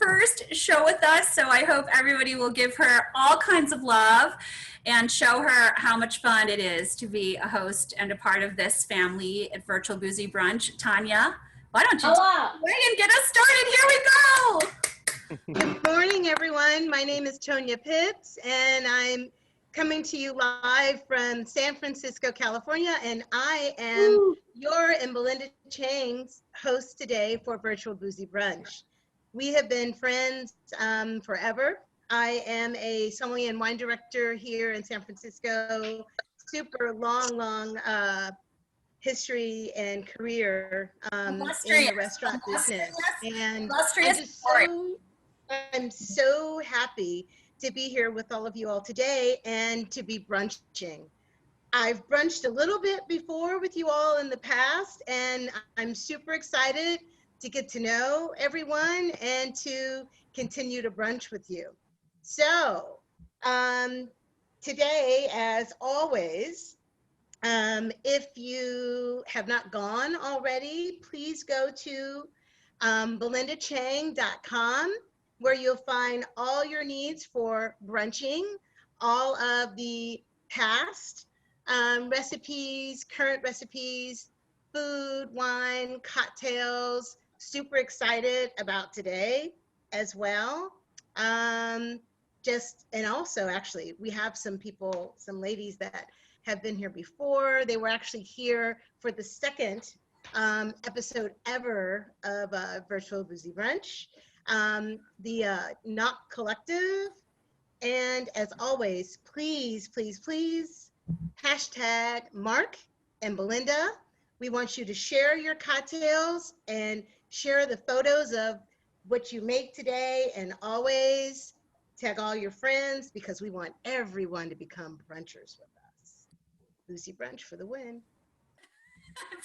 first show with us, so I hope everybody will give her all kinds of love and show her how much fun it is to be a host and a part of this family at Virtual Boozy Brunch. Tanya, why don't you take it away and get us started? Here we go. Good morning, everyone. My name is Tonya Pitts, and I'm coming to you live from San Francisco, California, and I am your and Belinda Chang's host today for Virtual Boozy Brunch. We have been friends forever. I am a sommelier and wine director here in San Francisco. Super long history and career in the restaurant business. And I'm so happy to be here with all of you all today and to be brunching. I've brunched a little bit before with you all in the past, and I'm super excited to get to know everyone and to continue to brunch with you. So today, as always, if you have not gone already, please go to belindachang.com, where you'll find all your needs for brunching, all of the past recipes, current recipes, food, wine, cocktails. Super excited about today as well. And also actually, we have some people, some ladies that have been here before. They were actually here for the second episode ever of Virtual Boozy Brunch. The Knock Collective, and as always, please, please, please, hashtag Mark and Belinda. We want you to share your cocktails and share the photos of what you make today, and always tag all your friends, because we want everyone to become brunchers with us. Boozy Brunch for the win.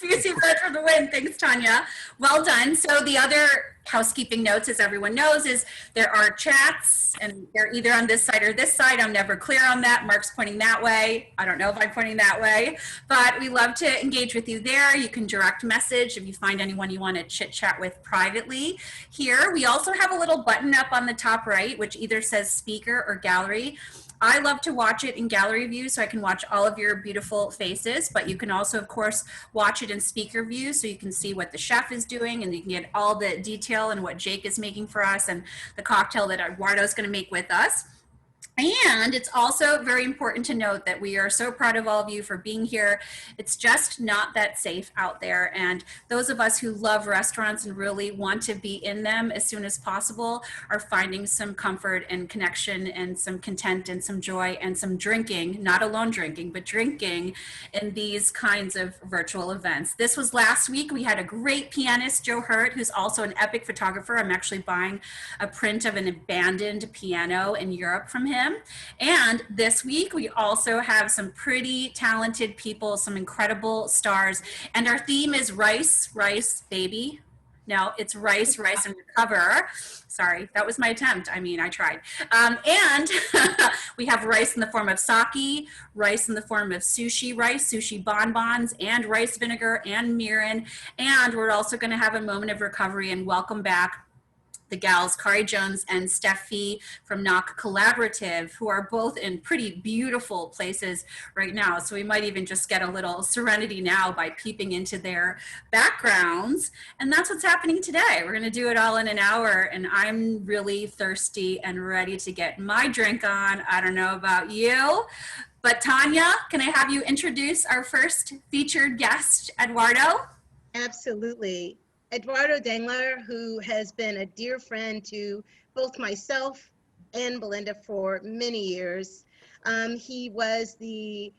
Boozy Brunch for the win. Thanks, Tanya. Well done. So the other housekeeping notes, as everyone knows, is there are chats, and they're either on this side or this side. I'm never clear on that. Mark's pointing that way. I don't know if I'm pointing that way, but we love to engage with you there. You can direct message if you find anyone you want to chit chat with privately. Here, we also have a little button up on the top right, which either says speaker or gallery. I love to watch it in gallery view so I can watch all of your beautiful faces, but you can also, of course, watch it in speaker view so you can see what the chef is doing, and you can get all the detail and what Jake is making for us and the cocktail that Eduardo is going to make with us. And it's also very important to note that we are so proud of all of you for being here. It's just not that safe out there. And those of us who love restaurants and really want to be in them as soon as possible are finding some comfort and connection and some content and some joy and some drinking, not alone drinking, but drinking in these kinds of virtual events. This was last week. We had a great pianist, Joe Hurt, who's also an epic photographer. I'm actually buying a print of an abandoned piano in Europe from him. And this week we also have some pretty talented people, some incredible stars, and our theme is rice, baby. No, it's rice, and recover. Sorry, that was my attempt. I mean, I tried. And we have rice in the form of sake, rice in the form of sushi rice, sushi bonbons, and rice vinegar and mirin. And we're also going to have a moment of recovery and welcome back the gals, Kari Jones and Steffi from Knock Collaborative, who are both in pretty beautiful places right now. So we might even just get a little serenity now by peeping into their backgrounds. And that's what's happening today. We're gonna do it all in an hour, and I'm really thirsty and ready to get my drink on. I don't know about you, but Tanya, can I have you introduce our first featured guest, Eduardo? Absolutely. Eduardo Dangler, who has been a dear friend to both myself and Belinda for many years. He was the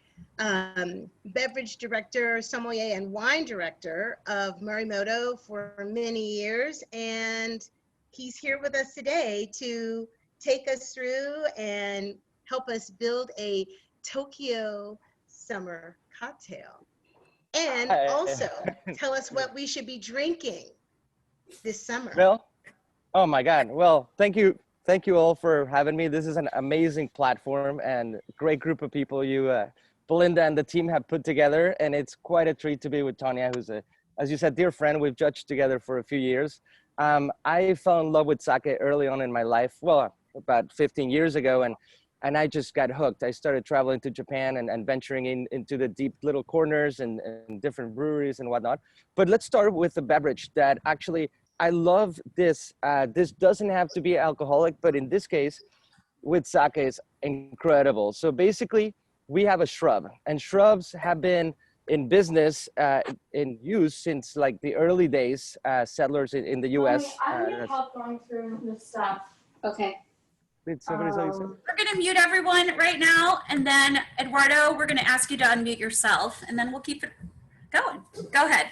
beverage director, sommelier, and wine director of Morimoto for many years. And he's here with us today to take us through and help us build a Tokyo summer cocktail. And also tell us what we should be drinking this summer. Well, oh my God. Well, thank you all for having me. This is an amazing platform and great group of people you, Belinda and the team have put together. And it's quite a treat to be with Tanya, who's as you said, dear friend. We've judged together for a few years. I fell in love with sake early on in my life. Well, about 15 years ago, and I just got hooked. I started traveling to Japan and venturing into the deep little corners and different breweries and whatnot. But let's start with a beverage that actually I love. This doesn't have to be alcoholic, but in this case, with sake is incredible. So basically, we have a shrub, and shrubs have been in business, in use since like the early days, settlers in the U.S. I need help going through this stuff. Okay. Did somebody say something? We're going to mute everyone right now. And then, Eduardo, we're going to ask you to unmute yourself. And then we'll keep it going. Go ahead.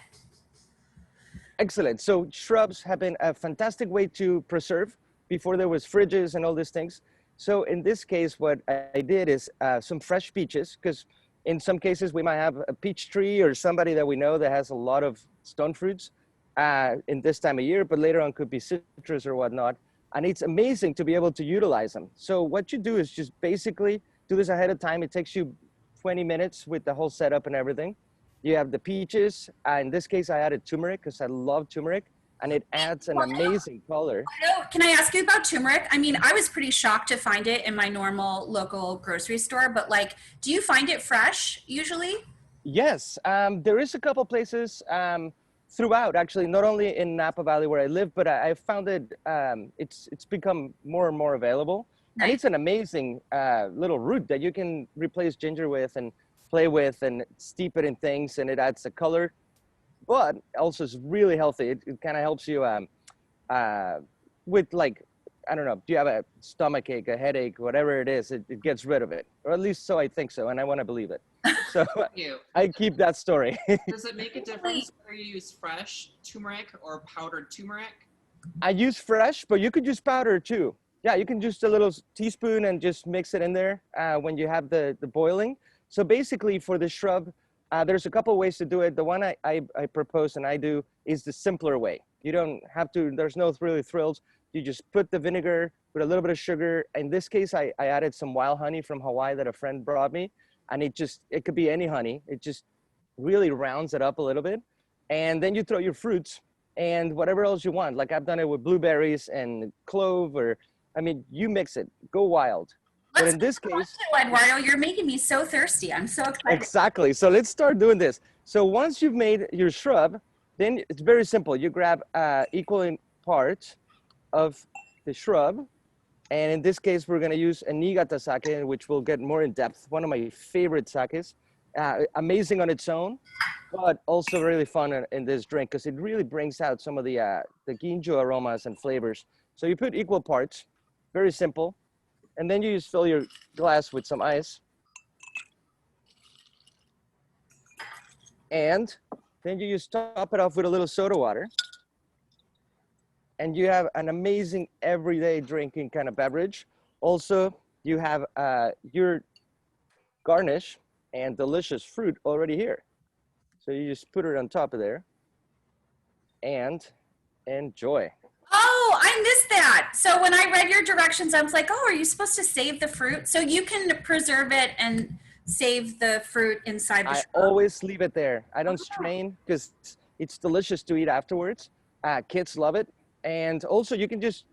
Excellent. So shrubs have been a fantastic way to preserve before there was fridges and all these things. So in this case, what I did is some fresh peaches, because in some cases we might have a peach tree or somebody that we know that has a lot of stone fruits in this time of year, but later on could be citrus or whatnot. And it's amazing to be able to utilize them. So what you do is just basically do this ahead of time. It takes you 20 minutes with the whole setup and everything. You have the peaches. In this case, I added turmeric because I love turmeric, and it adds an amazing color. Can I ask you about turmeric? I mean, I was pretty shocked to find it in my normal local grocery store, but like, do you find it fresh usually? Yes, there is a couple places throughout, actually, not only in Napa Valley where I live, but I found it, it's become more and more available. Nice. And it's an amazing little root that you can replace ginger with and play with and steep it in things, and it adds a color, but also is really healthy. It kind of helps you with, like, I don't know, do you have a stomach ache, a headache, whatever it is, it gets rid of it. Or at least so I think so, and I want to believe it. So I keep that story. Does it make a difference whether you use fresh turmeric or powdered turmeric? I use fresh, but you could use powder too. Yeah, you can just a little teaspoon and just mix it in there when you have the boiling. So basically for the shrub, there's a couple ways to do it. The one I propose and I do is the simpler way. You don't have to, there's no really thrills. You just put the vinegar with a little bit of sugar. In this case, I added some wild honey from Hawaii that a friend brought me. And it could be any honey. It just really rounds it up a little bit. And then you throw your fruits and whatever else you want. Like I've done it with blueberries and clove, or, I mean, you mix it, go wild. But in this case, Eduardo, you're making me so thirsty. I'm so excited. Exactly. So let's start doing this. So once you've made your shrub, then it's very simple. You grab equal parts of the shrub. And in this case, we're going to use a Niigata sake, which we'll get more in depth. One of my favorite sakes. Amazing on its own, but also really fun in this drink because it really brings out some of the ginjo aromas and flavors. So you put equal parts, very simple. And then you just fill your glass with some ice. And then you just top it off with a little soda water. And you have an amazing everyday drinking kind of beverage. Also, you have your garnish and delicious fruit already here. So you just put it on top of there and enjoy. Oh, I missed that. So when I read your directions, I was like, oh, are you supposed to save the fruit? So you can preserve it and save the fruit inside the shrub. I always leave it there. I don't strain because it's delicious to eat afterwards. Kids love it. And also you can just,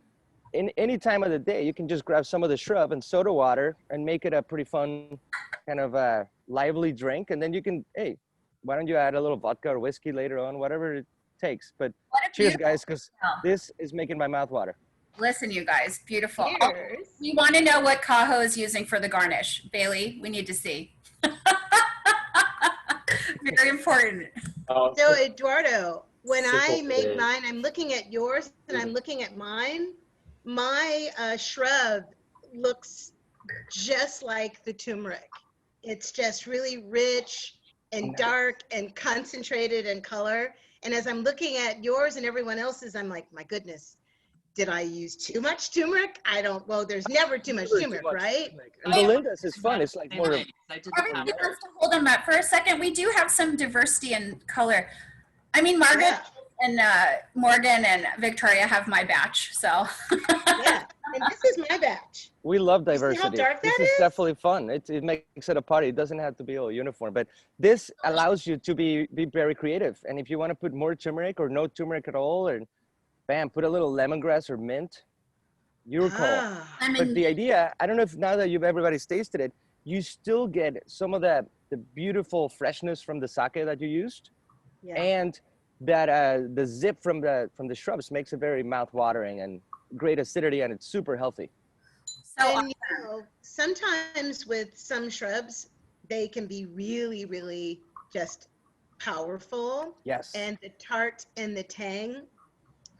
in any time of the day, you can just grab some of the shrub and soda water and make it a pretty fun kind of lively drink. And then you can, hey, why don't you add a little vodka or whiskey later on, whatever it takes. But cheers, guys, because this is making my mouth water. Listen, you guys, beautiful. Cheers. Oh, we want to know what Kaho is using for the garnish. Bailey, we need to see. Very important. So Eduardo, when I make mine, I'm looking at yours and I'm looking at mine. My shrub looks just like the turmeric. It's just really rich and dark and concentrated in color. And as I'm looking at yours and everyone else's, I'm like, my goodness, did I use too much turmeric? Well, there's never too much turmeric, right? And Belinda's is fun. It's like more. Everybody wants to hold on that for a second. We do have some diversity in color. I mean, Margaret and Morgan and Victoria have my batch, so. Yeah, and this is my batch. We love diversity. See how dark that this is definitely fun. It makes it a party. It doesn't have to be all uniform, but this allows you to be very creative. And if you want to put more turmeric or no turmeric at all, or bam, put a little lemongrass or mint. Your call. Ah, I But mean, the idea, I don't know if now that everybody's tasted it, you still get some of the beautiful freshness from the sake that you used, yeah. and that the zip from the shrubs makes it very mouth-watering and great acidity, and it's super healthy. so And sometimes with some shrubs, they can be really, really just powerful. Yes. And the tart and the tang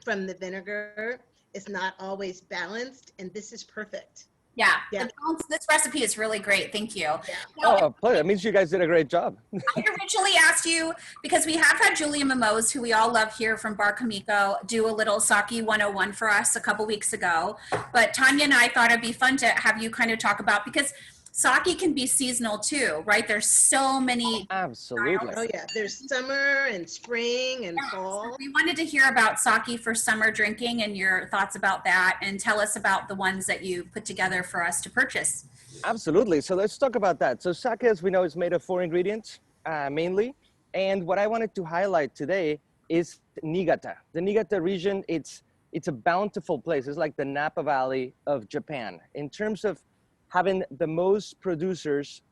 from the vinegar is not always balanced. And this is perfect. yeah, Yeah. this recipe is really great. Thank you. Yeah. Oh, pleasure. That means you guys did a great job. I originally asked you because we have had Julia Mimose, who we all love here from Bar Kamiko, do a little sake 101 for us a couple weeks ago. But Tanya and I thought it'd be fun to have you kind of talk about, because sake can be seasonal too, right? There's so many. Absolutely. Oh, yeah. There's summer and spring and fall. We wanted to hear about sake for summer drinking and your thoughts about that, and tell us about the ones that you put together for us to purchase. Absolutely. So let's talk about that. So sake, as we know, is made of 4 ingredients mainly. And what I wanted to highlight today is Niigata. The Niigata region, it's a bountiful place. It's like the Napa Valley of Japan in terms of having the most producers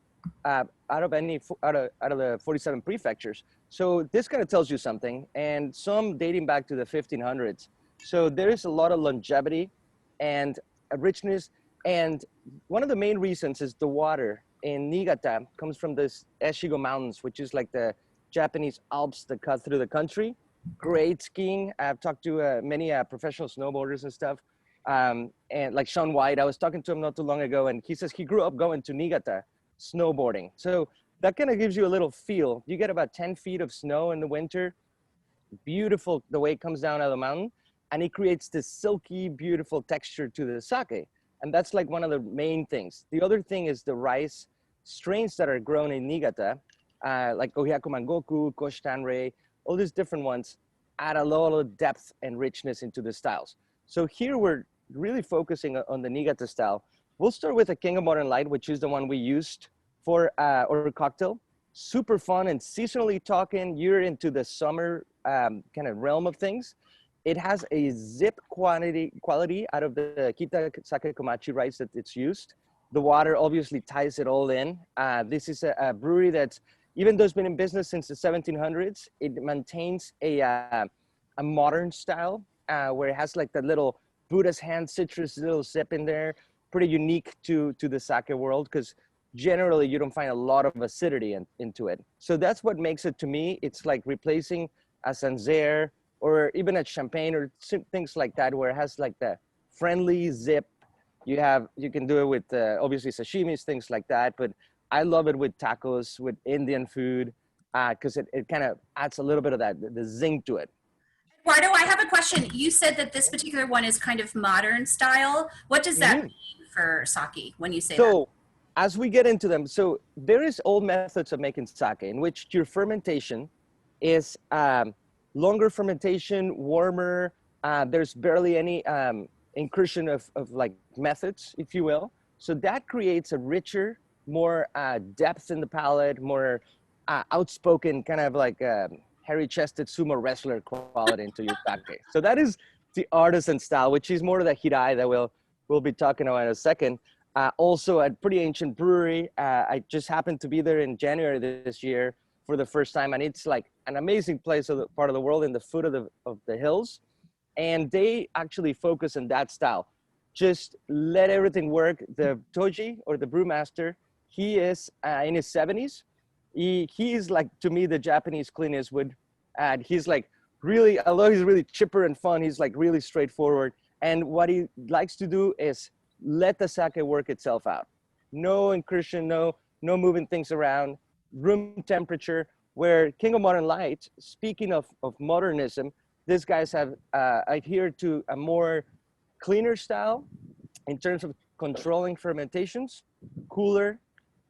out of the 47 prefectures. So this kind of tells you something, and some dating back to the 1500s. So there is a lot of longevity and a richness. And one of the main reasons is the water in Niigata comes from this Eshigo Mountains, which is like the Japanese Alps that cut through the country. Great skiing. I've talked to many professional snowboarders and stuff. And like Sean White, I was talking to him not too long ago, and he says he grew up going to Niigata snowboarding. So that kind of gives you a little feel. You get about 10 feet of snow in the winter. Beautiful the way it comes down out of the mountain, and it creates this silky, beautiful texture to the sake. And that's like one of the main things. The other thing is the rice strains that are grown in Niigata, like Ohyaku Mangoku, Kosh Tanrei, all these different ones add a lot of depth and richness into the styles. So here we're really focusing on the Niigata style. We'll start with a King of Modern Light, which is the one we used for our cocktail. Super fun and seasonally talking. You're into the summer kind of realm of things. It has a zip quality out of the Kita Sake Komachi rice that it's used. The water obviously ties it all in. This is a brewery that's, even though it's been in business since the 1700s, it maintains a modern style where it has like the little Buddha's hand citrus little sip in there. Pretty unique to the sake world, because generally you don't find a lot of acidity into it. So that's what makes it, to me, it's like replacing a Sancerre or even a champagne or things like that, where it has like the friendly zip. You can do it with obviously sashimis, things like that, but I love it with tacos, with Indian food, because it kind of adds a little bit of that, the zing to it. Eduardo, I have a question. You said that this particular one is kind of modern style. What does that mean for sake when you say that? So as we get into them, so there is old methods of making sake in which your fermentation is longer fermentation, warmer. There's barely any incursion of like methods, if you will. So that creates a richer, more depth in the palate, more outspoken, kind of like hairy-chested sumo wrestler quality into your sake. So that is the artisan style, which is more of the hirai that we'll be talking about in a second. Also a pretty ancient brewery. I just happened to be there in January this year for the first time, and it's like an amazing place of the part of the world in the foot of the hills. And they actually focus on that style. Just let everything work. The Toji, or the brewmaster, he is in his 70s. He is like, to me, the Japanese Clint Eastwood. And he's like really, although he's really chipper and fun, he's like really straightforward. And what he likes to do is let the sake work itself out. No incursion, no moving things around, room temperature. Where King of Modern Light, speaking of modernism, these guys have adhered to a more cleaner style in terms of controlling fermentations, cooler.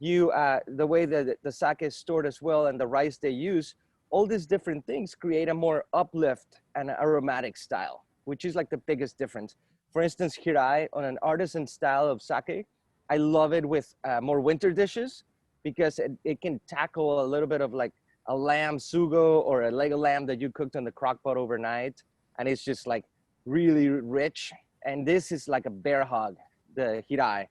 The way that the sake is stored as well, and the rice they use, all these different things create a more uplift and aromatic style, which is like the biggest difference. For instance, hirai, on an artisan style of sake, I love it with more winter dishes, because it can tackle a little bit of like a lamb sugo or a leg of lamb that you cooked in the crock pot overnight. And it's just like really rich. And this is like a bear hug, the hirai.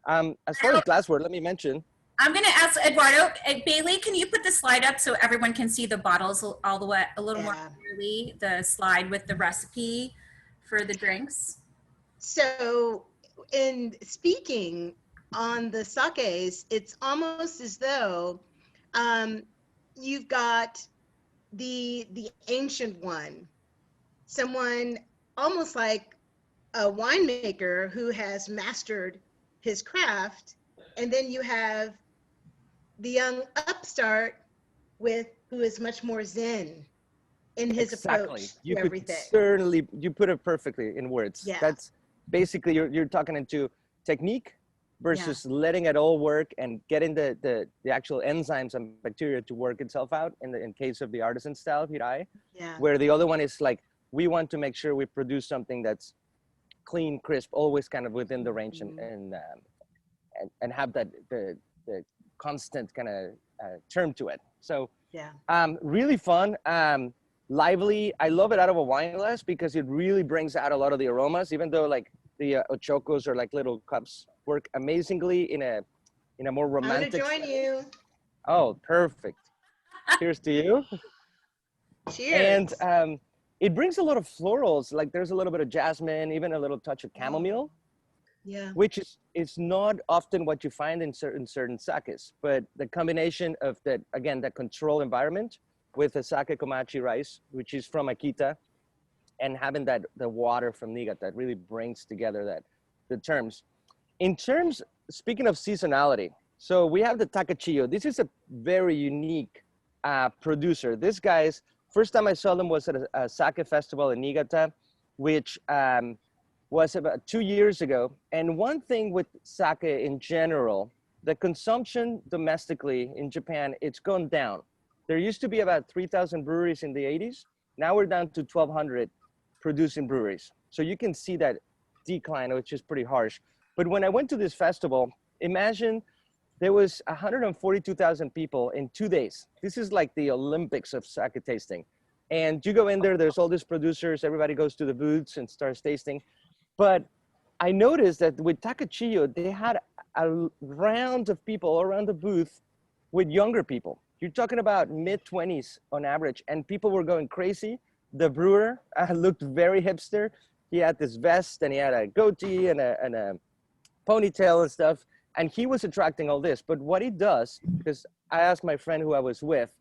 As far as glassware, let me mention. I'm going to ask Eduardo, Bailey, can you put the slide up so everyone can see the bottles all the way, a little more Yeah. clearly, the slide with the recipe for the drinks? So in speaking on the sakes, it's almost as though you've got the ancient one, someone almost like a winemaker who has mastered his craft, and then you have the young upstart with who is much more zen in his approach You to could everything. certainly, you put it perfectly in words. Yeah. That's basically, you're talking into technique versus letting it all work and getting the actual enzymes and bacteria to work itself out in case of the artisan style hirai, Yeah. where the other one is like, we want to make sure we produce something that's clean, crisp, always kind of within the range and have that the constant kind of term to it. So Yeah. really fun, lively. I love it out of a wine glass because it really brings out a lot of the aromas, even though like the ochocos or like little cups work amazingly in a more romantic. I'm gonna join you. Oh, perfect. Cheers to you. Cheers. And it brings a lot of florals. Like there's a little bit of jasmine, even a little touch of chamomile. Yeah. Which is not often what you find in certain sakes, but the combination of that, again, that control environment with the sake komachi rice, which is from Akita, and having the water from Niigata really brings together the terms. In terms, speaking of seasonality, so we have the Takachiyo. This is a very unique producer. This guy's first time I saw them was at a sake festival in Niigata, which was about 2 years ago. And one thing with sake in general, the consumption domestically in Japan, it's gone down. There used to be about 3,000 breweries in the 80s. Now we're down to 1,200 producing breweries. So you can see that decline, which is pretty harsh. But when I went to this festival, imagine there was 142,000 people in 2 days. This is like the Olympics of sake tasting. And you go in there, there's all these producers, everybody goes to the booths and starts tasting. But I noticed that with Takachiyo, they had a round of people around the booth with younger people. You're talking about mid-20s on average, and people were going crazy. The brewer looked very hipster. He had this vest, and he had a goatee and a ponytail and stuff, and he was attracting all this. But what he does, because I asked my friend who I was with,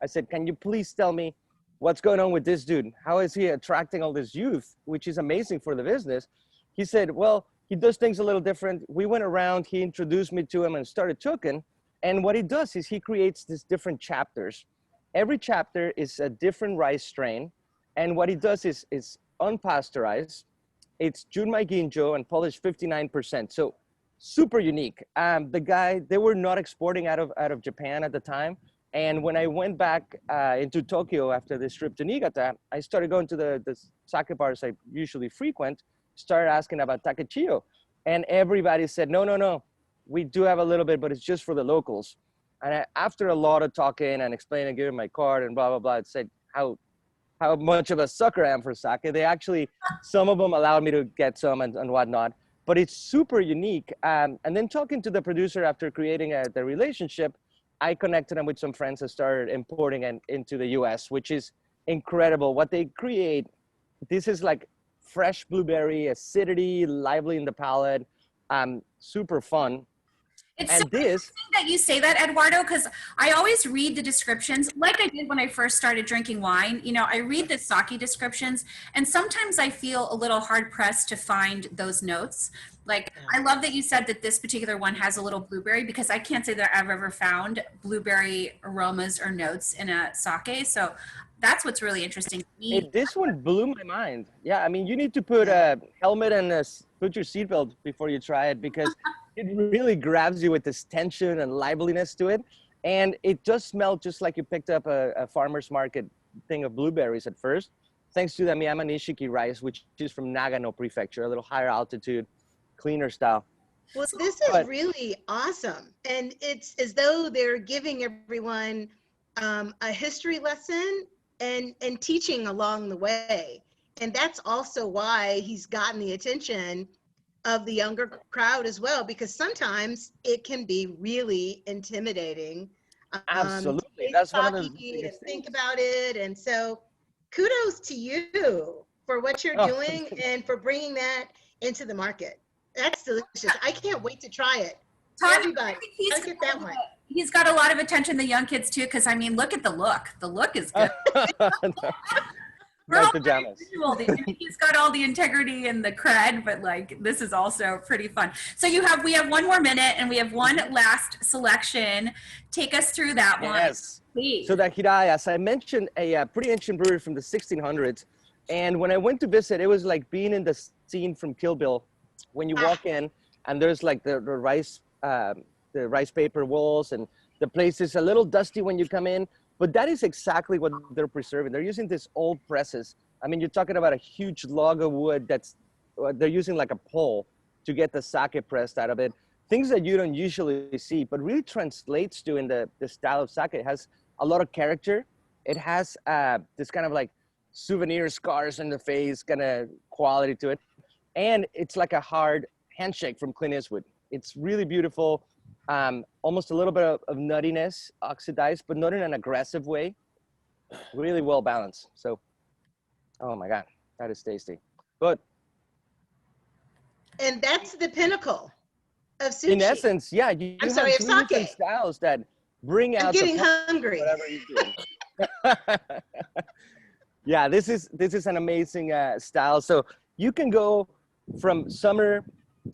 I said, can you please tell me what's going on with this dude? How is he attracting all this youth, which is amazing for the business? He said, well, he does things a little different. We went around, he introduced me to him and started cooking. And what he does is he creates these different chapters. Every chapter is a different rice strain. And what he does is unpasteurized. It's Junmai Ginjo and polished 59%. So super unique. The guy, they were not exporting out of Japan at the time. And when I went back into Tokyo after this trip to Niigata, I started going to the sake bars I usually frequent, started asking about Takachiyo. And everybody said, no, we do have a little bit, but it's just for the locals. And after a lot of talking and explaining, giving my card and blah, blah, blah, it said how much of a sucker I am for sake. They actually, some of them allowed me to get some and whatnot, but it's super unique. And then talking to the producer after creating the relationship, I connected them with some friends and started importing it into the US, which is incredible. What they create, this is like fresh blueberry, acidity, lively in the palate, super fun. It's And so this, interesting that you say that, Eduardo, because I always read the descriptions like I did when I first started drinking wine. You know, I read the sake descriptions, and sometimes I feel a little hard pressed to find those notes. Like, I love that you said that this particular one has a little blueberry, because I can't say that I've ever found blueberry aromas or notes in a sake. So that's what's really interesting to me. this one blew my mind. Yeah, I mean, you need to put a helmet and put your seatbelt before you try it, because it really grabs you with this tension and liveliness to it. And it does smell just like you picked up a farmer's market thing of blueberries at first, thanks to the Miyama Nishiki rice, which is from Nagano Prefecture, a little higher altitude, cleaner style. Well, this is really awesome. And it's as though they're giving everyone a history lesson and teaching along the way. And that's also why he's gotten the attention of the younger crowd as well, because sometimes it can be really intimidating. Absolutely. To That's one of sake the and biggest think things. about it. And so kudos to you for what you're Oh, doing and for bringing that into the market. That's delicious. I can't wait to try it. Tanya, Everybody, I think he's gotta get that one. he's got a lot of attention, the young kids too, because I mean, look at the look. The look is good. We're No all pajamas. visual. He's got all the integrity and the cred, but like this is also pretty fun. So we have one more minute and we have one last selection. Take us through that one. Yes. Please. So the Hiraya, as I mentioned, a pretty ancient brewery from the 1600s. And when I went to visit, it was like being in the scene from Kill Bill. When you walk in and there's like the rice paper walls, and the place is a little dusty when you come in. But that is exactly what they're preserving. They're using these old presses. I mean, you're talking about a huge log of wood they're using like a pole to get the sake pressed out of it. Things that you don't usually see, but really translates to in the style of sake. It has a lot of character. It has this kind of like souvenir scars on the face kind of quality to it. And it's like a hard handshake from Clint Eastwood. It's really beautiful. Almost a little bit of nuttiness, oxidized, but not in an aggressive way. Really well balanced. So, oh my God, that is tasty. But And that's the pinnacle of sushi. in essence, yeah, you I'm have sorry, of three different sake. styles that bring I'm out getting the hungry. whatever you're doing. Yeah, this is an amazing style. So you can go from summer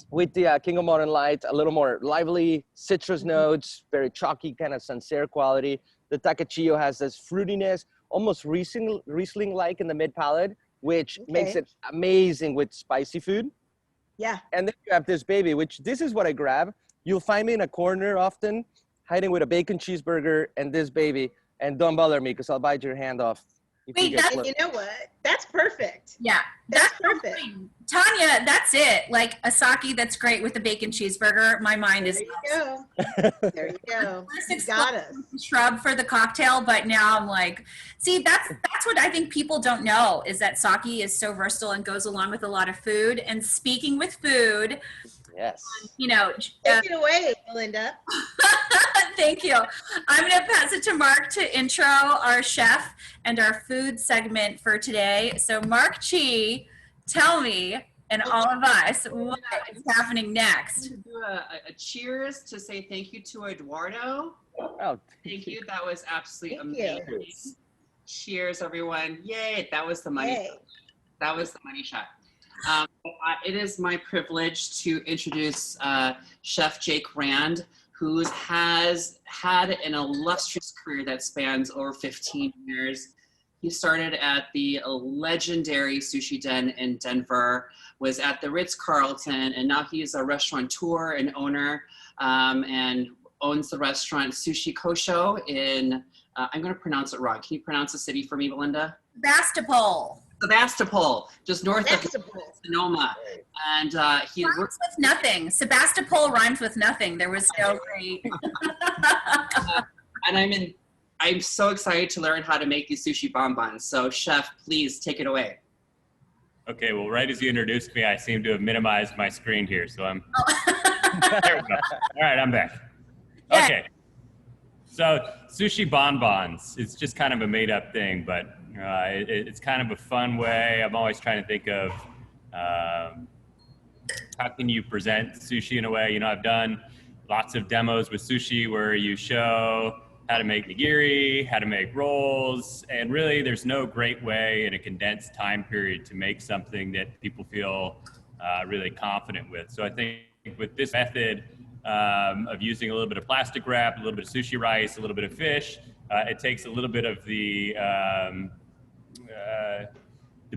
with the King of Modern Light, a little more lively citrus notes, very chalky kind of Sancerre quality. The Takachio has this fruitiness, almost Riesling-like in the mid palate, which makes it amazing with spicy food. Yeah. And then you have this baby, which this is what I grab. You'll find me in a corner often, hiding with a bacon cheeseburger and this baby. And don't bother me because I'll bite your hand off. Wait, And you know what? That's perfect. Yeah, That's perfect. Tanya, that's it. Like a sake that's great with the bacon cheeseburger. My mind is. There you go. There you go. You got us. Shrub for the cocktail, but now I'm like, see, that's what I think people don't know is that sake is so versatile and goes along with a lot of food. And speaking with food, yes, you know, take it away, Belinda. thank you. I'm going to pass it to Mark to intro our chef and our food segment for today. So Mark Chi, tell me and all of us what is happening next. I'm going to do a cheers to say thank you to Eduardo. Oh, Thank you. That was absolutely Thank you. amazing. Cheers, everyone. Yay. That was the money. Yay. That was the money shot. It is my privilege to introduce Chef Jake Rand, who has had an illustrious career that spans over 15 years. He started at the legendary Sushi Den in Denver, was at the Ritz-Carlton, and now he is a restaurateur and owner, and owns the restaurant Sushi Kosho in, I'm going to pronounce it wrong. Can you pronounce the city for me, Belinda? Sebastopol. Sebastopol, just north of Sonoma. And he Rhymes works with nothing. Sebastopol rhymes with nothing. There was no great. and I'm so excited to learn how to make these sushi bonbons. So chef, please take it away. Okay, well, right as you introduced me, I seem to have minimized my screen here, so I'm, there we go. All right, I'm back. Okay, so sushi bonbons, it's just kind of a made up thing, but it's kind of a fun way. I'm always trying to think of how can you present sushi in a way. You know, I've done lots of demos with sushi where you show how to make nigiri, how to make rolls, and really there's no great way in a condensed time period to make something that people feel really confident with. So I think with this method of using a little bit of plastic wrap, a little bit of sushi rice, a little bit of fish, it takes a little bit of the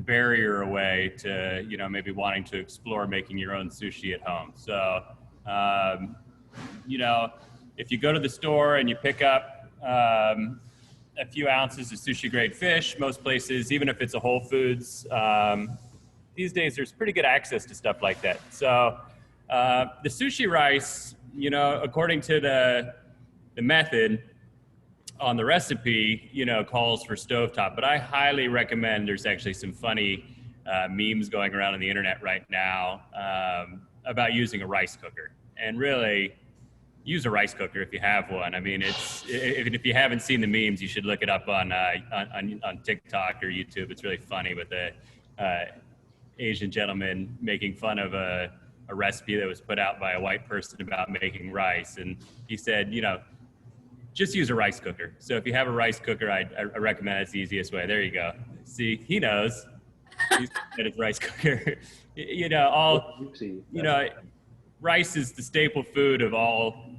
barrier away to, you know, maybe wanting to explore making your own sushi at home. So, you know, if you go to the store and you pick up a few ounces of sushi grade fish, most places, even if it's a Whole Foods, these days there's pretty good access to stuff like that. So the sushi rice, you know, according to the method on the recipe, you know, calls for stovetop, but I highly recommend, there's actually some funny memes going around on the internet right now about using a rice cooker. And really, use a rice cooker if you have one. I mean, if you haven't seen the memes, you should look it up on TikTok or YouTube. It's really funny with the Asian gentleman making fun of a recipe that was put out by a white person about making rice. And he said, you know, just use a rice cooker. So if you have a rice cooker, I recommend it's the easiest way. There you go. See, he knows. He's at his rice cooker. You know, rice is the staple food of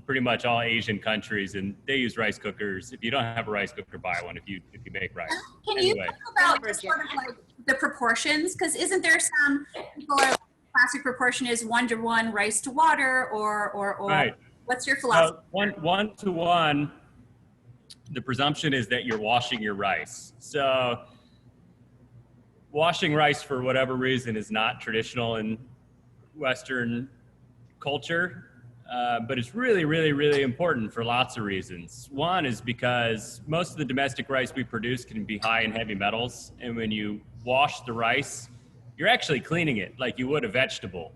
pretty much all Asian countries, and they use rice cookers. If you don't have a rice cooker, buy one if you make rice. Can you talk about just sort of like the proportions? Because isn't there some people are classic proportion is 1-to-1 rice to water, or right. What's your philosophy? One to one. The presumption is that you're washing your rice. So washing rice for whatever reason is not traditional in Western culture, but it's really, really, really important for lots of reasons. One is because most of the domestic rice we produce can be high in heavy metals, and when you wash the rice, you're actually cleaning it like you would a vegetable.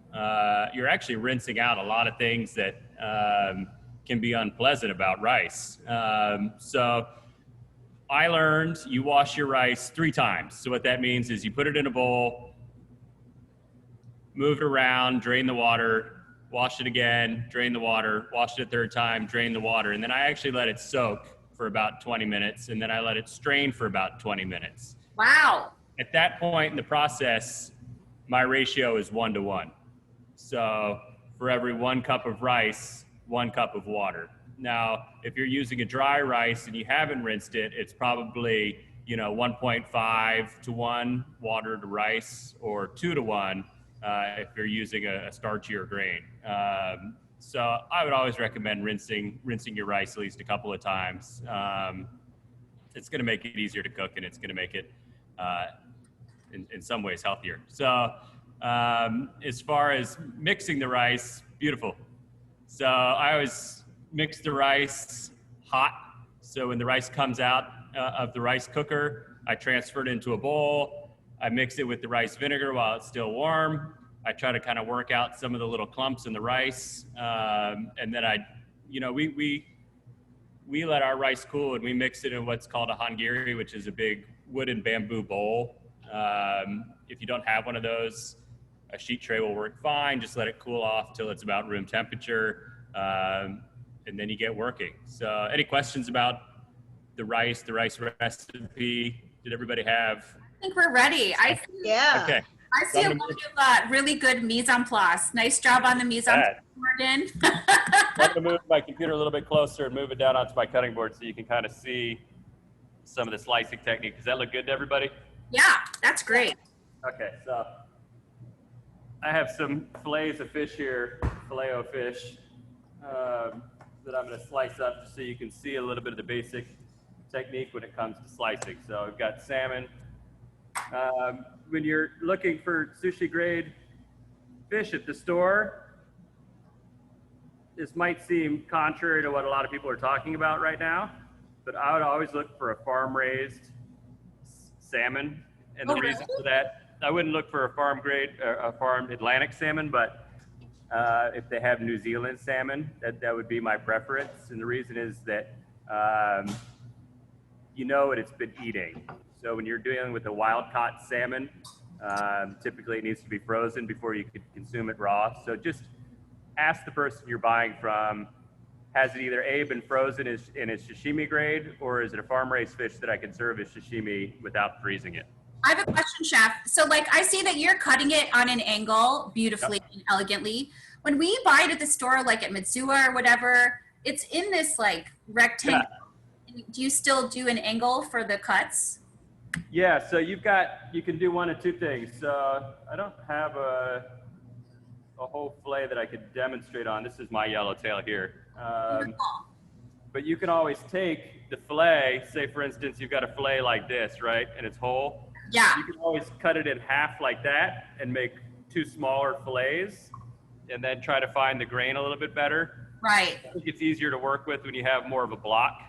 You're actually rinsing out a lot of things that can be unpleasant about rice. So I learned you wash your rice 3 times. So what that means is you put it in a bowl, move it around, drain the water, wash it again, drain the water, wash it a 3rd time, drain the water. And then I actually let it soak for about 20 minutes, and then I let it strain for about 20 minutes. Wow. At that point in the process, my ratio is 1-to-1. So for every 1 cup of rice, 1 cup of water. Now, if you're using a dry rice and you haven't rinsed it, it's probably, 1.5-to-1 water to rice, or 2-to-1 if you're using a starchier grain. So I would always recommend rinsing your rice at least a couple of times. It's going to make it easier to cook, and it's going to make it in some ways healthier. So as far as mixing the rice, beautiful. So I always mix the rice hot. So when the rice comes out of the rice cooker, I transfer it into a bowl. I mix it with the rice vinegar while it's still warm. I try to kind of work out some of the little clumps in the rice. And then we let our rice cool, and we mix it in what's called a hangiri, which is a big wooden bamboo bowl. If you don't have one of those, a sheet tray will work fine. Just let it cool off till it's about room temperature, and then you get working. So any questions about the rice recipe? Did everybody have? I think we're ready. Yeah. Okay. I see a lot of really good mise en place. Nice job on the mise en place, Morgan. I'm going to move my computer a little bit closer and move it down onto my cutting board so you can kind of see some of the slicing technique. Does that look good to everybody? Yeah, that's great. Okay, so I have some fillets of fish here, filet-o fish, that I'm going to slice up so you can see a little bit of the basic technique when it comes to slicing. So we've got salmon. When you're looking for sushi grade fish at the store, this might seem contrary to what a lot of people are talking about right now, but I would always look for a farm raised salmon. And the reason for that, I wouldn't look for a farm grade or a farm Atlantic salmon, but if they have New Zealand salmon, that would be my preference. And the reason is that what it's been eating. So when you're dealing with a wild caught salmon, typically it needs to be frozen before you could consume it raw. So just ask the person you're buying from, has it either A, been frozen in its sashimi grade, or is it a farm raised fish that I can serve as sashimi without freezing it? I have a question, Chef. So I see that you're cutting it on an angle beautifully and elegantly. When we buy it at the store, like at Mitsuwa or whatever, it's in this rectangle. Yeah. Do you still do an angle for the cuts? Yeah, so you can do one of 2 things. So I don't have a whole fillet that I could demonstrate on. This is my yellowtail here. But you can always take the fillet, say for instance, you've got a fillet like this, right? And it's whole. Yeah. You can always cut it in half like that and make 2 smaller fillets and then try to find the grain a little bit better. Right. I think it's easier to work with when you have more of a block.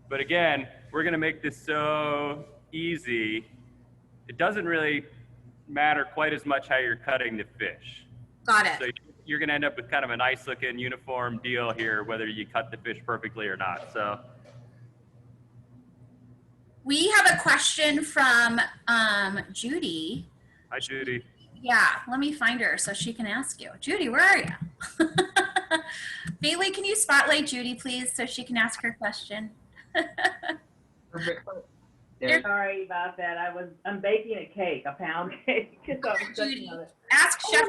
But again, we're going to make this so easy it doesn't really matter quite as much how you're cutting the fish. Got it. So you're going to end up with kind of a nice looking uniform deal here, whether you cut the fish perfectly or not. So We have a question from Judy. hi, Judy. Yeah, let me find her so she can ask you. Judy, where are you? Bailey, can you spotlight Judy, please, so she can ask her question? There- Sorry about that. I'm baking a cake, a pound cake. So I was Judy, thinking of it. ask Chef.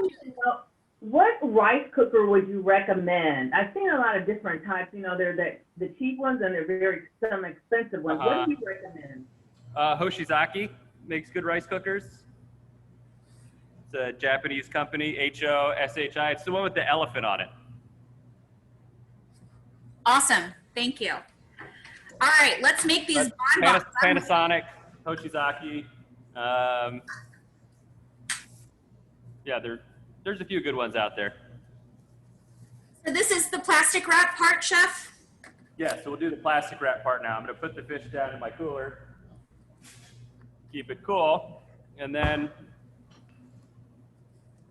What rice cooker would you recommend? I've seen a lot of different types. You know, they're the cheap ones and they're some expensive ones. What do you recommend? Hoshizaki makes good rice cookers. It's a Japanese company, Hoshi. It's the one with the elephant on it. Awesome, thank you. All right, let's make these bonbons. Panasonic, Hoshizaki. Yeah, there's a few good ones out there. So this is the plastic wrap part, Chef? Yeah, so we'll do the plastic wrap part now. I'm gonna put the fish down in my cooler, keep it cool, and then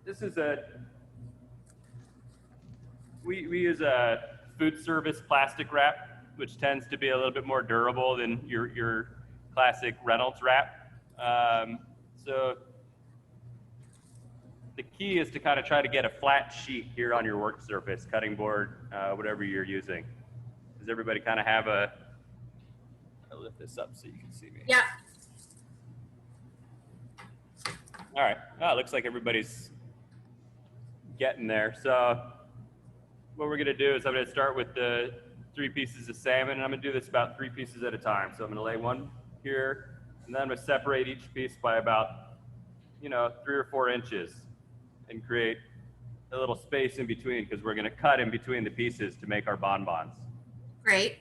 this is we use a food service plastic wrap, which tends to be a little bit more durable than your classic Reynolds wrap. So the key is to kind of try to get a flat sheet here on your work surface, cutting board, whatever you're using. Does everybody kind of have I'll lift this up so you can see me. Yeah. All right. Oh, it looks like everybody's getting there. So what we're going to do is I'm going to start with the 3 pieces of salmon, and I'm going to do this about 3 pieces at a time. So I'm going to lay one here, and then I'm going to separate each piece by about, 3 or 4 inches and create a little space in between, because we're going to cut in between the pieces to make our bonbons. Great.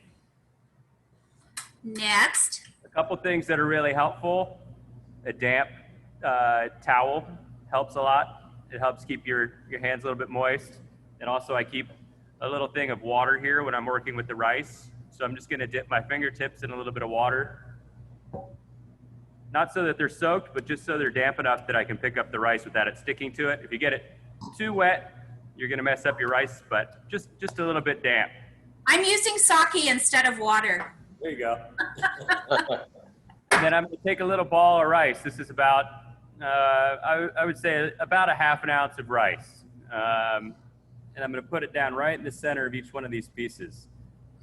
Next. A couple things that are really helpful. A damp towel helps a lot. It helps keep your hands a little bit moist. And also I keep a little thing of water here when I'm working with the rice. So I'm just gonna dip my fingertips in a little bit of water. Not so that they're soaked, but just so they're damp enough that I can pick up the rice without it sticking to it. If you get it too wet, you're gonna mess up your rice, but just a little bit damp. I'm using sake instead of water. There you go. And then I'm gonna take a little ball of rice. This is about, I would say about a ½ ounce of rice. And I'm gonna put it down right in the center of each one of these pieces.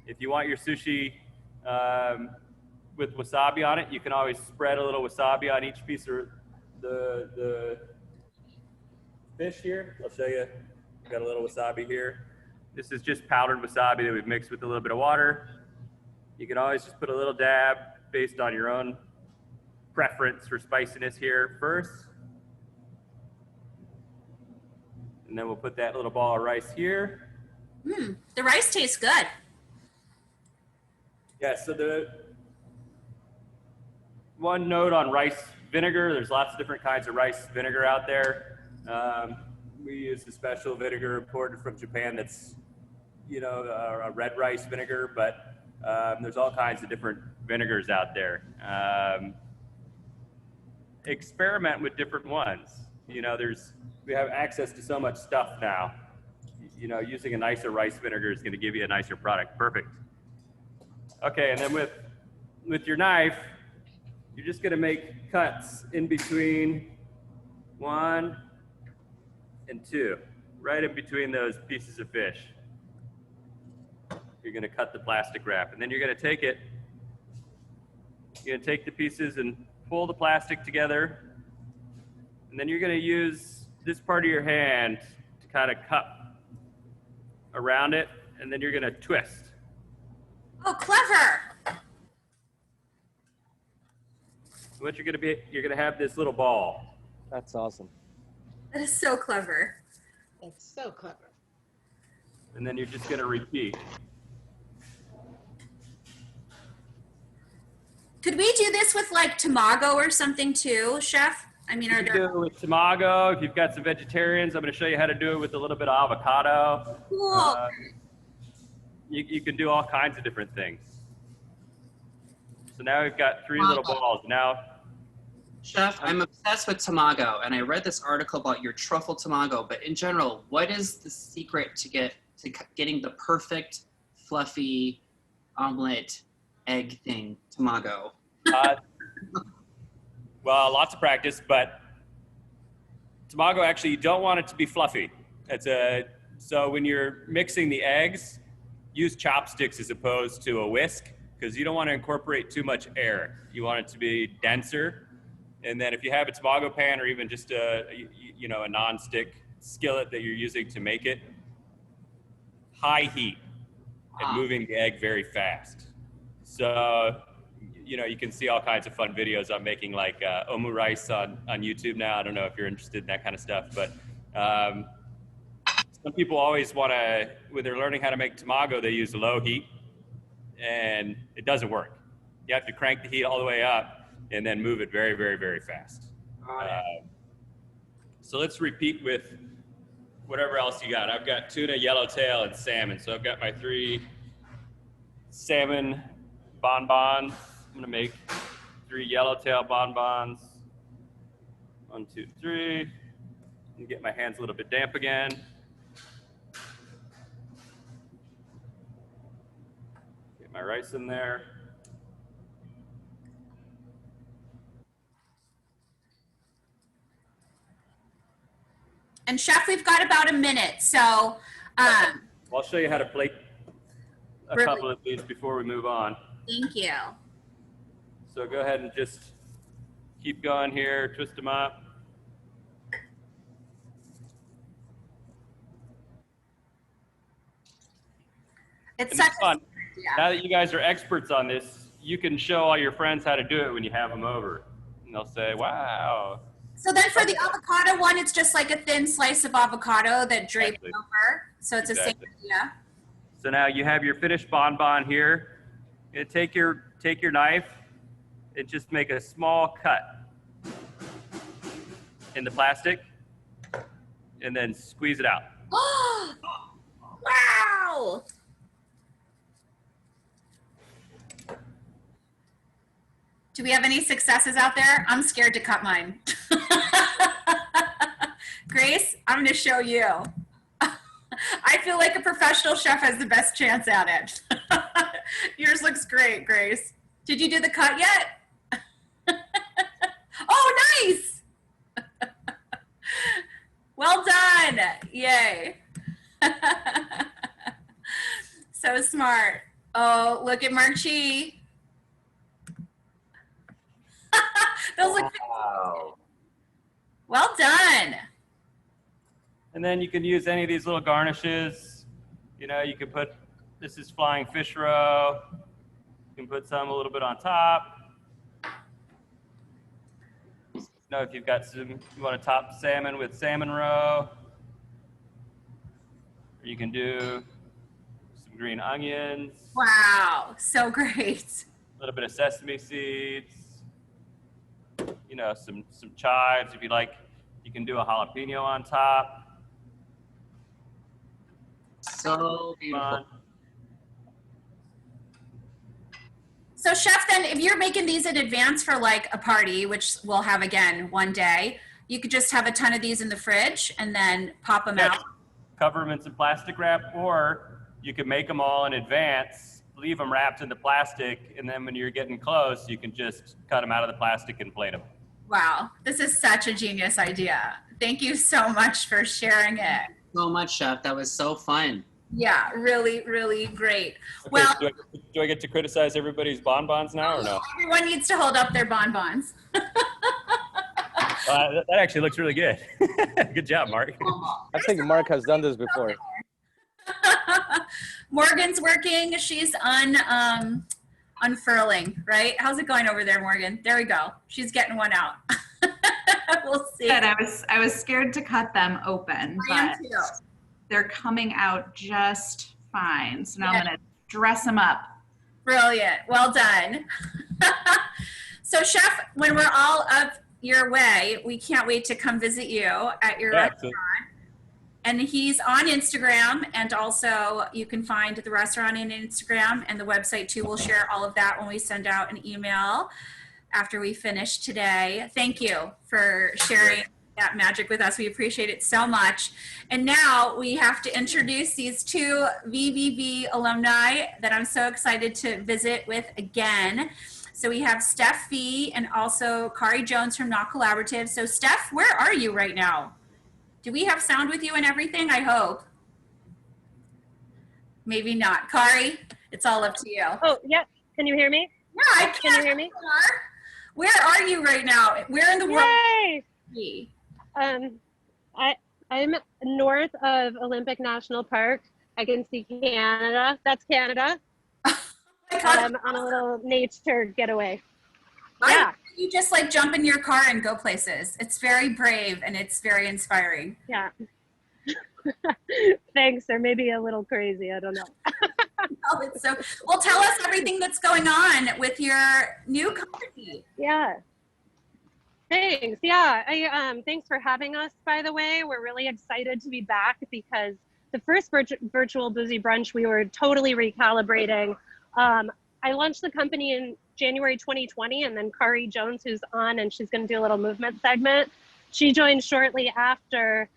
If you want your sushi with wasabi on it, you can always spread a little wasabi on each piece of the fish here. I'll show you. Got a little wasabi here. This is just powdered wasabi that we've mixed with a little bit of water. You can always just put a little dab based on your own preference for spiciness here first. And then we'll put that little ball of rice here. The rice tastes good. Yeah, so the one note on rice vinegar, there's lots of different kinds of rice vinegar out there. We use a special vinegar imported from Japan that's, a red rice vinegar, but there's all kinds of different vinegars out there. Experiment with different ones. We have access to so much stuff now. Using a nicer rice vinegar is going to give you a nicer product. Perfect. Okay, and then with your knife, you're just going to make cuts in between 1 and 2, right in between those pieces of fish. You're going to cut the plastic wrap, and then you're going to take the pieces and pull the plastic together, and then you're going to use this part of your hand to kind of cut around it, and then you're going to twist. Oh, clever. What you're going to have this little ball. That's awesome. That is so clever. That's so clever. And then you're just going to repeat. Could we do this with like tamago or something too, Chef? I mean, You are can do there? it with tamago. If you've got some vegetarians, I'm going to show you how to do it with a little bit of avocado. Cool. You can do all kinds of different things. So now we've got 3 little balls. Now Chef, I'm obsessed with tamago, and I read this article about your truffle tamago. But in general, what is the secret to getting the perfect fluffy omelet egg thing tamago? Well, lots of practice, but tamago, actually, you don't want it to be fluffy. So when you're mixing the eggs, use chopsticks as opposed to a whisk, because you don't want to incorporate too much air. You want it to be denser. And then if you have a tamago pan or even just a non-stick skillet that you're using to make it, high heat and moving the egg very fast. So, you can see all kinds of fun videos on making like omu rice on YouTube now. I don't know if you're interested in that kind of stuff, but some people always want to, when they're learning how to make tamago, they use low heat, and it doesn't work. You have to crank the heat all the way up and then move it very, very, very fast. So let's repeat with whatever else you got. I've got tuna, yellowtail, and salmon. So I've got my 3 salmon bonbons. I'm gonna make 3 yellowtail bonbons. 1, 2, 3. And get my hands a little bit damp again. Get my rice in there. And Chef, we've got about a minute, so. I'll show you how to plate a couple of these before we move on. Thank you. So go ahead and just keep going here, twist them up. It's And such it's fun. Yeah. Now that you guys are experts on this, you can show all your friends how to do it when you have them over. And they'll say, wow. So then for the avocado one, it's just like a thin slice of avocado that drapes Exactly. over. So it's Exactly. the same idea. So now you have your finished bonbon here. You take your knife and just make a small cut in the plastic and then squeeze it out. Wow! Do we have any successes out there? I'm scared to cut mine. Grace, I'm gonna show you. I feel like a professional chef has the best chance at it. Yours looks great, Grace. Did you do the cut yet? Oh, nice! Well done, yay. So smart. Oh, look at Marchi. Those look Wow. well done. And then you can use any of these little garnishes. You know, you could put, this is flying fish roe. You can put some a little bit on top. You know, if you've got some, you want to top salmon with salmon roe. Or you can do some green onions. Wow, so great. A little bit of sesame seeds. You know, some chives. If you like, you can do a jalapeno on top. So beautiful. So chef, then if you're making these in advance for like a party, which we'll have again one day, you could just have a ton of these in the fridge and then pop them out. Cover them in some plastic wrap, or you can make them all in advance, leave them wrapped in the plastic, and then when you're getting close, you can just cut them out of the plastic and plate them. Wow, this is such a genius idea. Thank you so much for sharing it. So much, Chef. That was so fun. Yeah, really, really great. Okay, Well, do I get to criticize everybody's bonbons now or no? everyone needs to hold up their bonbons. That actually looks really good. Good job, Mark. I think Mark has done this before. Morgan's working. She's unfurling, right? How's it going over there, Morgan? There we go. She's getting one out. We'll see. Good. I was scared to cut them open, I am but too. they're coming out just fine. So now Yeah. I'm gonna dress them up. Brilliant. Well done. So, Chef, when we're all up your way, we can't wait to come visit you at your restaurant. And he's on Instagram, and also you can find the restaurant on Instagram and the website too. We'll share all of that when we send out an email. after we finish today. Thank you for sharing that magic with us. We appreciate it so much. And now we have to introduce these two VVV alumni that I'm so excited to visit with again. So we have Steph V and also Kari Jones from Not Collaborative. So Steph, where are you right now? Do we have sound with you and everything? I hope. Maybe not. Kari, it's all up to you. Oh, yeah. Can you hear me? Yeah, I can. Can you hear me? Where are you right now? Where in the world? Yay! I'm north of Olympic National Park. I can see Canada. That's Canada. On a little nature getaway. Yeah. You just like jump in your car and go places. It's very brave and it's very inspiring. Yeah. Thanks. Or maybe a little crazy. I don't know. Oh, it's so well. Tell us everything that's going on with your new company. Yeah. Thanks. Yeah. Thanks for having us, by the way. We're really excited to be back because the first virtual Boozy Brunch, we were totally recalibrating. I launched the company in January 2020, and then Kari Jones, who's on, and she's going to do a little movement segment. She joined shortly after.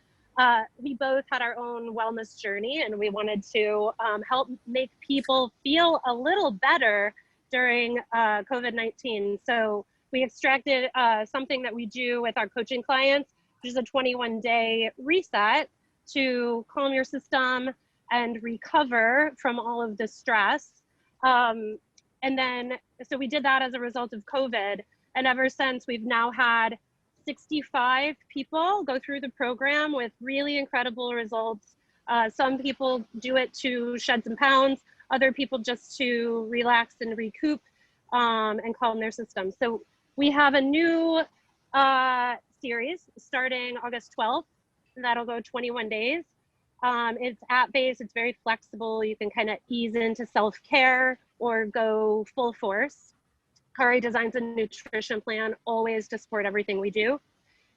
We both had our own wellness journey, and we wanted to help make people feel a little better during COVID-19. So we extracted something that we do with our coaching clients, which is a 21-day reset to calm your system and recover from all of the stress. And then, so we did that as a result of COVID. And ever since, we've now had 65 people go through the program with really incredible results. Some people do it to shed some pounds, other people just to relax and recoup and calm their system. So we have a new series starting August 12th. That'll go 21 days. It's app-based, it's very flexible. You can kind of ease into self-care or go full force. Kari designs a nutrition plan always to support everything we do.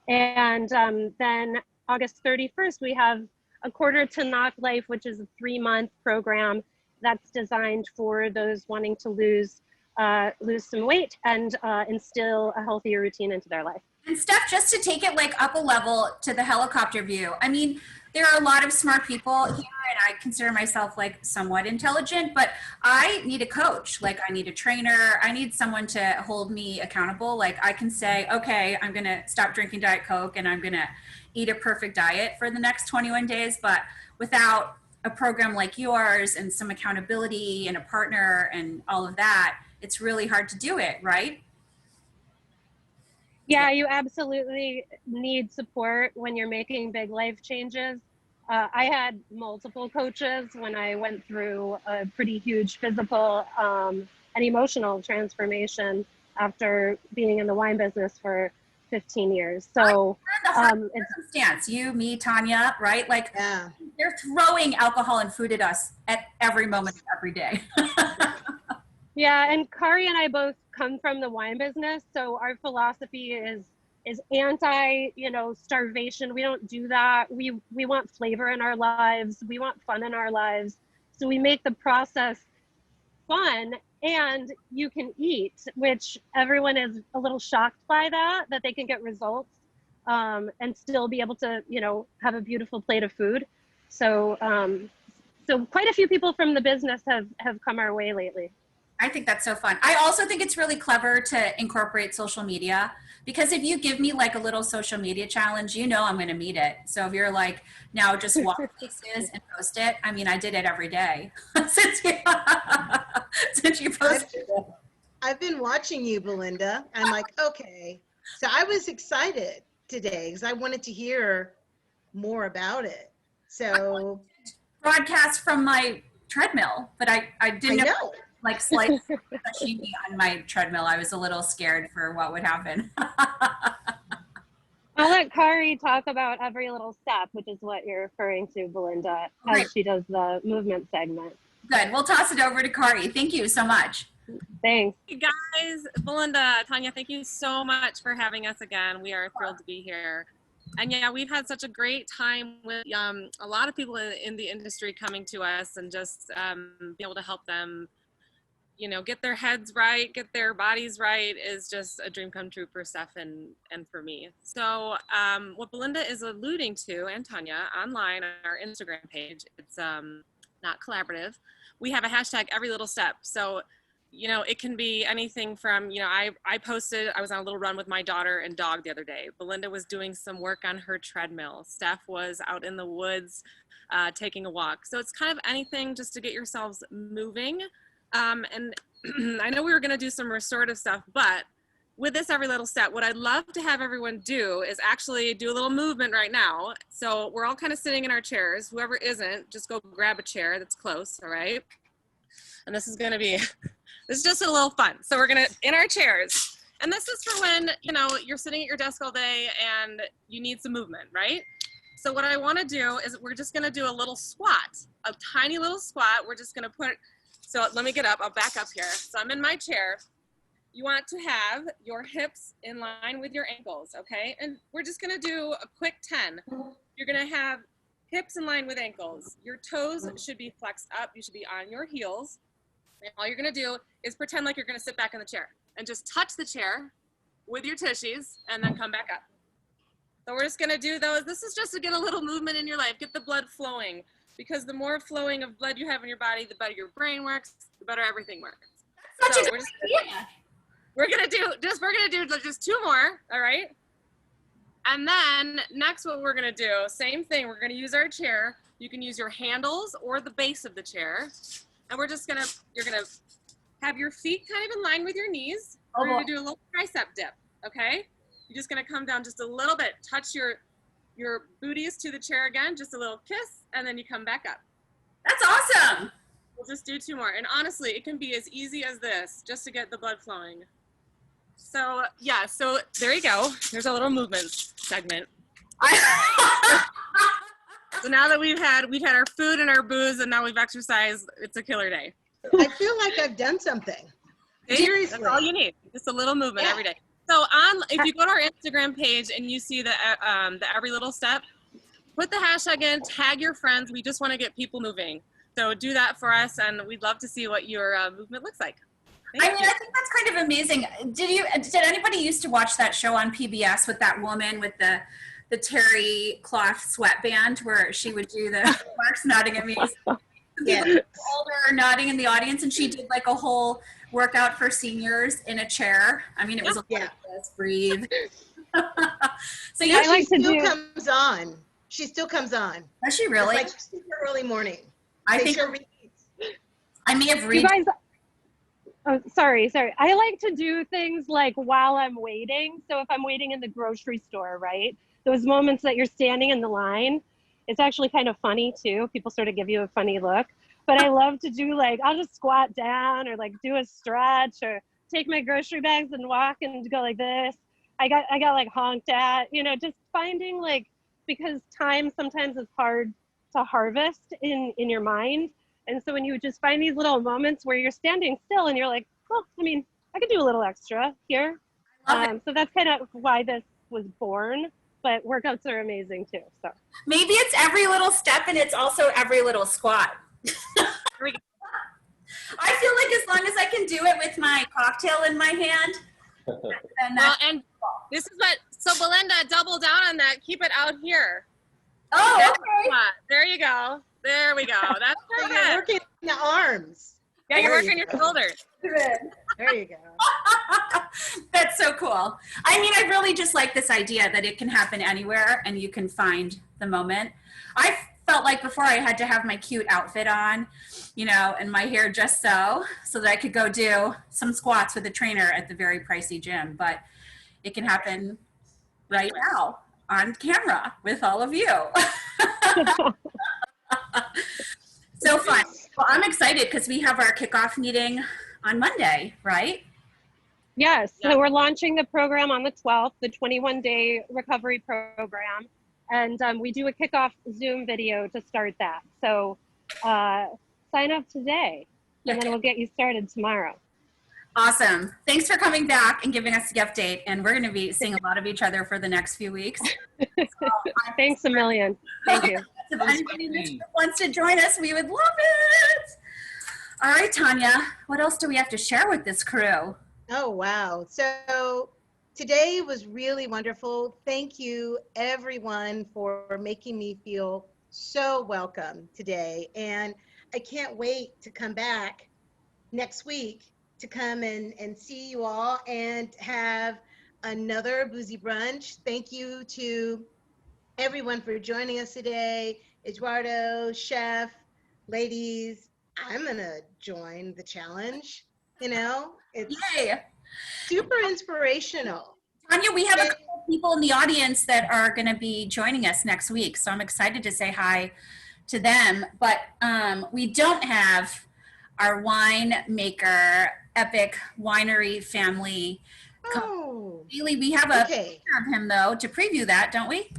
And then August 31st, we have a Quarter to Knock Life, which is a 3-month program that's designed for those wanting to lose some weight and instill a healthier routine into their life. And Steph, just to take it like up a level to the helicopter view, I mean, there are a lot of smart people here, and I consider myself like somewhat intelligent, but I need a coach. Like I need a trainer. I need someone to hold me accountable. Like I can say, okay, I'm going to stop drinking Diet Coke and I'm going to eat a perfect diet for the next 21 days. But without a program like yours and some accountability and a partner and all of that, it's really hard to do it, right? Yeah, you absolutely need support when you're making big life changes. I had multiple coaches when I went through a pretty huge physical and emotional transformation after being in the wine business for 15 years. So it's circumstance, you, me, Tanya, right? Like they're throwing alcohol and food at us at every moment of every day. Yeah, and Kari and I both come from the wine business, so our philosophy is anti, starvation. We don't do that. We want flavor in our lives. We want fun in our lives. So we make the process fun, and you can eat, which everyone is a little shocked by that they can get results and still be able to, have a beautiful plate of food. So so quite a few people from the business have come our way lately. I think that's so fun. I also think it's really clever to incorporate social media, because if you give me like a little social media challenge, I'm going to meet it. So if you're like, now just walk places and post it. I mean, I did it every day since you posted it. I've been watching you, Belinda. I'm like, okay. So I was excited today because I wanted to hear more about it. So broadcast from my treadmill, but I didn't know. Like slice sashimi on my treadmill. I was a little scared for what would happen. I'll let Kari talk about every little step, which is what you're referring to, Belinda, as she does the movement segment. Good. We'll toss it over to Kari. Thank you so much. Thanks. Hey guys, Belinda, Tanya, thank you so much for having us again. We are thrilled to be here. And yeah, we've had such a great time with a lot of people in the industry coming to us and just be able to help them you know, get their heads right, get their bodies right is just a dream come true for Steph and for me. So what Belinda is alluding to, and Tanya, online on our Instagram page, it's not collaborative. We have a hashtag every little step. So, you know, it can be anything from, you know, I posted, I was on a little run with my daughter and dog the other day. Belinda was doing some work on her treadmill. Steph was out in the woods taking a walk. So it's kind of anything just to get yourselves moving. And I know we were going to do some restorative stuff, but with this every little step, what I'd love to have everyone do is actually do a little movement right now. So we're all kind of sitting in our chairs. Whoever isn't, just go grab a chair that's close, all right? And this is going to be, this is just a little fun. So we're going to, in our chairs. And this is for when, you know, you're sitting at your desk all day and you need some movement, right? So what I want to do is we're just going to do a little squat, a tiny little squat. We're just going to put, so let me get up. I'll back up here. So I'm in my chair. You want to have your hips in line with your ankles, okay? And we're just going to do a quick 10. You're going to have hips in line with ankles. Your toes should be flexed up. You should be on your heels. And all you're going to do is pretend like you're going to sit back in the chair and just touch the chair with your tushies and then come back up. So we're just going to do those. This is just to get a little movement in your life, get the blood flowing, because the more flowing of blood you have in your body, the better your brain works, the better everything works. Such So a we're good just idea. we're gonna do just 2 more, all right? And then next, what we're gonna do, same thing. We're gonna use our chair. You can use your handles or the base of the chair, and we're just gonna, you're gonna have your feet kind of in line with your knees. We're gonna do a little tricep dip, okay? You're just gonna come down just a little bit, touch your booties to the chair again, just a little kiss, and then you come back up. That's awesome. We'll just do 2 more. And honestly, it can be as easy as this, just to get the blood flowing. So yeah, so there you go. There's a little movement segment. So now that we've had our food and our booze, and now we've exercised, it's a killer day. I feel like I've done something. Seriously. That's all you need. Just a little movement every day. So if you go to our Instagram page and you see the every little step, put the hashtag in, tag your friends. We just want to get people moving. So do that for us, and we'd love to see what your movement looks like. I mean, I think that's kind of amazing. Did anybody used to watch that show on PBS with that woman with the terry cloth sweatband where she would do the Mark's nodding at me. Yeah. Older nodding in the audience, and she did like a whole workout for seniors in a chair. I mean, it was like this, breathe. So yeah, she still comes on. She still comes on. Does she really? It's like super early morning. I think I may have read. You guys, oh, sorry. I like to do things like while I'm waiting. So if I'm waiting in the grocery store, right? Those moments that you're standing in the line, it's actually kind of funny too. People sort of give you a funny look. But I love to do like, I'll just squat down or like do a stretch or take my grocery bags and walk and go like this. I got like honked at, you know, just finding like, because time sometimes is hard to harvest in your mind. And so when you just find these little moments where you're standing still and you're like, well, I mean, I could do a little extra here. So that's kind of why this was born. But workouts are amazing too. So maybe it's every little step and it's also every little squat. I feel like as long as I can do it with my cocktail in my hand. And this is what, so Belinda, double down on that. Keep it out here. Oh, okay. There you go. There we go. That's So perfect. you're working the arms. Yeah, you're working your shoulders. There you go. That's so cool. I mean, I really just like this idea that it can happen anywhere and you can find the moment. I felt like before I had to have my cute outfit on, you know, and my hair just so that I could go do some squats with a trainer at the very pricey gym. But it can happen right now on camera with all of you. So fun. Well, I'm excited because we have our kickoff meeting on Monday, right? yes, so we're launching the program on the 12th, the 21-day recovery program. And we do a kickoff Zoom video to start that. So sign up today and then we'll get you started tomorrow. Awesome. Thanks for coming back and giving us the update. And we're going to be seeing a lot of each other for the next few weeks. Thanks a million. Thank you. If anybody wants to join us, we would love it. All right, Tanya, what else do we have to share with this crew? Oh, wow. So today was really wonderful. Thank you, everyone, for making me feel so welcome today. And I can't wait to come back next week to come and see you all and have another Boozy Brunch. Thank you to everyone for joining us today. Eduardo, Chef, ladies, I'm going to join the challenge. You know, it's Yay! super inspirational. Tanya, we have a couple of people in the audience that are going to be joining us next week, so I'm excited to say hi to them. But we don't have our winemaker, Epic Winery family. Oh, Bailey, we have a okay. picture of him, though, to preview that, don't we?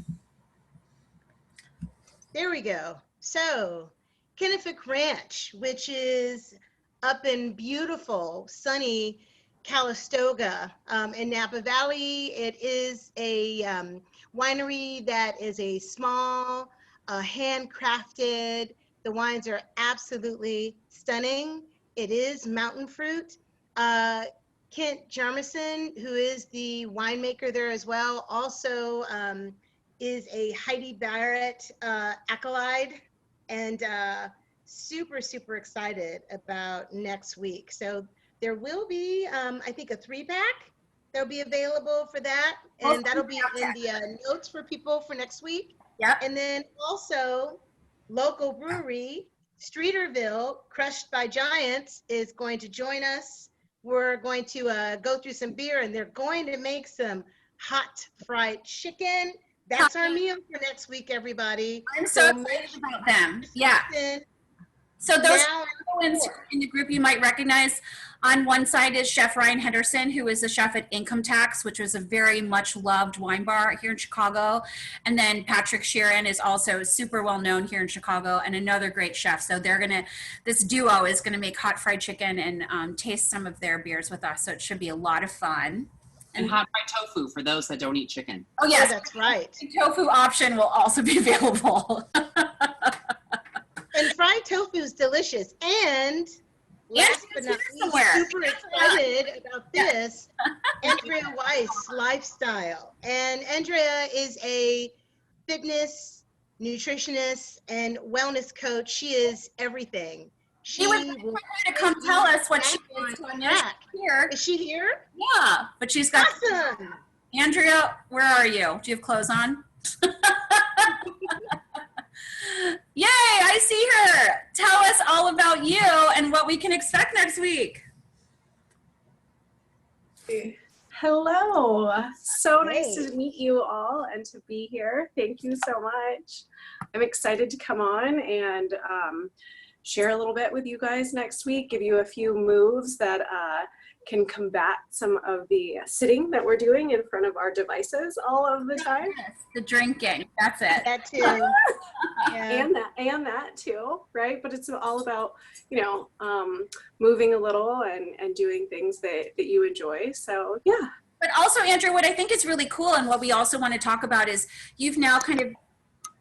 There we go. So, Kennefic Ranch, which is up in beautiful, sunny Calistoga in Napa Valley. It is a winery that is a small, handcrafted. The wines are absolutely stunning. It is mountain fruit. Kent Jarmison, who is the winemaker there as well, also is a Heidi Barrett acolyte, and super, super excited about next week. So there will be, I think, a 3-pack that'll be available for that, and that'll be in the notes for people for next week. Yep. And then also, local brewery, Streeterville, Crushed by Giants, is going to join us. We're going to go through some beer, and they're going to make some hot fried chicken. That's our meal for next week, everybody. I'm so excited about them. Yeah. So those people in the group you might recognize, on one side is Chef Ryan Henderson, who is the chef at Income Tax, which was a very much loved wine bar here in Chicago. And then Patrick Sheeran is also super well known here in Chicago and another great chef. So this duo is gonna make hot fried chicken and taste some of their beers with us. So it should be a lot of fun. And hot fried tofu for those that don't eat chicken. Oh yes, that's right. The tofu option will also be available. And fried tofu is delicious. And last but not least, super excited about this, Andrea Weiss Lifestyle. And Andrea is a fitness, nutritionist, and wellness coach. She is everything. She will to come tell us what she is. Here. Is she here? Yeah, but she's got. Awesome. Andrea, where are you? Do you have clothes on? Yay, I see her. Tell us all about you and what we can expect next week. Hello. So nice to meet you all and to be here. Thank you so much. I'm excited to come on and share a little bit with you guys next week, give you a few moves that can combat some of the sitting that we're doing in front of our devices all of the time. Yes, the drinking, that's it. That too. Yeah. And that too, right? But it's all about, you know, moving a little and doing things that you enjoy. So yeah. But also, Andrew, what I think is really cool and what we also want to talk about is you've now kind of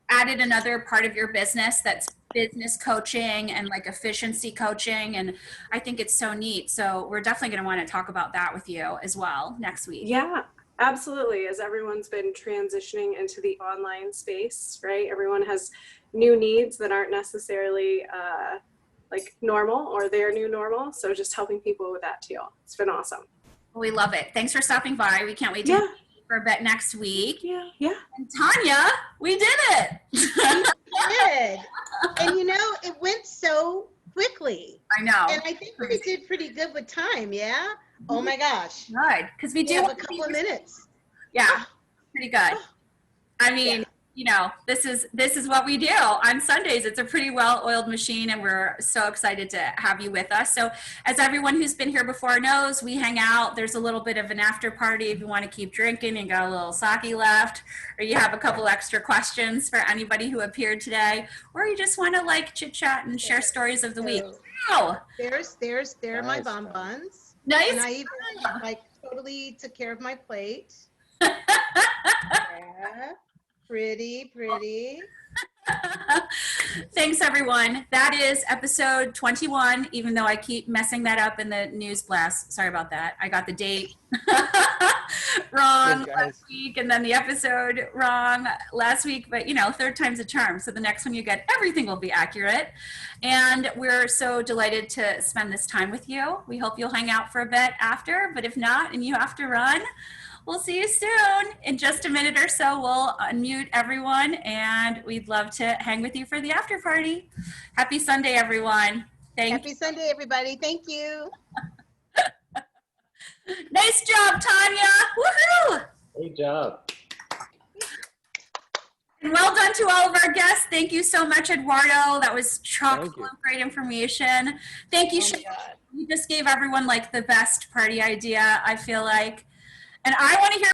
added another part of your business that's business coaching and like efficiency coaching, and I think it's so neat. So we're definitely going to want to talk about that with you as well next week. Yeah, absolutely. As everyone's been transitioning into the online space, right? Everyone has new needs that aren't necessarily like normal or their new normal. So just helping people with that too. It's been awesome. We love it. Thanks for stopping by. We can't wait to meet you for a bit next week. Yeah. And Tanya, we did it. We did. And you know, it went so quickly. I know. And I think we did pretty good with time, yeah? Oh my gosh. Good, because we do have a couple of minutes. Yeah, pretty good. I mean, you know, this is what we do on Sundays. It's a pretty well-oiled machine, and we're so excited to have you with us. So as everyone who's been here before knows, we hang out. There's a little bit of an after party if you want to keep drinking and got a little sake left, or you have a couple extra questions for anybody who appeared today, or you just want to like chit-chat and share stories of the week. Wow. There are my bonbons. Nice. And I even like totally took care of my plate. Yeah. Pretty. Thanks, everyone. That is episode 21, even though I keep messing that up in the news blast. Sorry about that. I got the date wrong last week and then the episode wrong last week, but you know, third time's a charm. So the next one you get, everything will be accurate. And we're so delighted to spend this time with you. We hope you'll hang out for a bit after, but if not, and you have to run, we'll see you soon. In just a minute or so, we'll unmute everyone and we'd love to hang with you for the after party. Happy Sunday, everyone. Happy Sunday, everybody. Thank you. Nice job, Tanya. Woohoo! Great job. And well done to all of our guests. Thank you so much, Eduardo. That was chock full of great information. Thank you, Shane. You just gave everyone like the best party idea, I feel like. And I want to hear